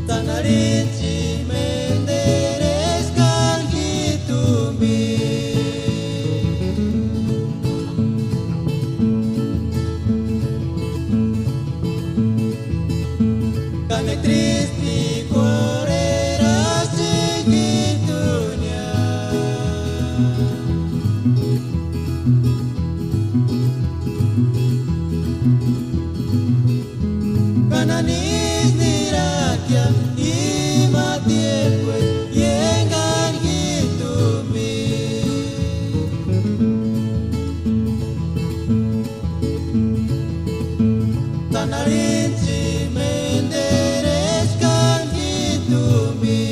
Tanarinchi menderes kalgitumbi Kami tristi korera segitunya Kananis nirakia imatiepue yengan hitumi Tanarinchi menderes kan hitumi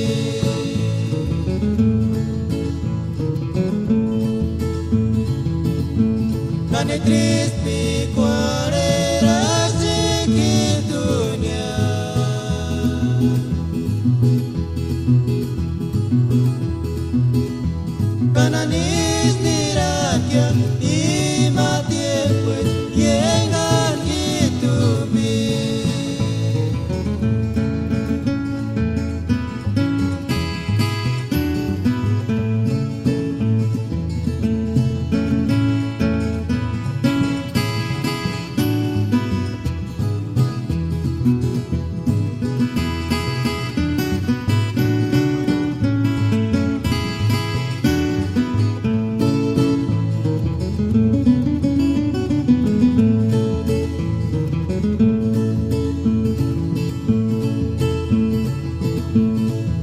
Kani tristi kuarera segitunya Kananis nirakia imatiepue yengan hitumi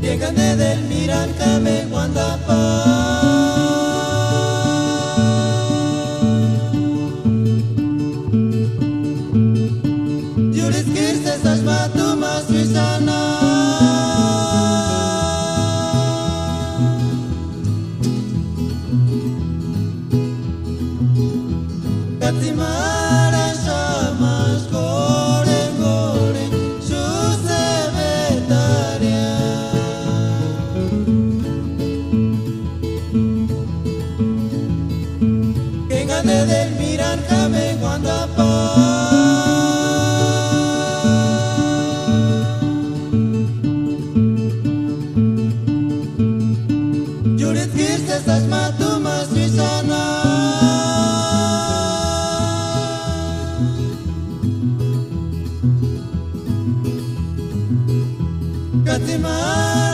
Llegande del Mirancame Guandapa Juris Kirse Sashmatuma Suisana Katimara Shamas Goreng Goreng Susebetaria Llegande del Mirancame Guandapa Juris Kirse Sashmatuma Suisana Katimara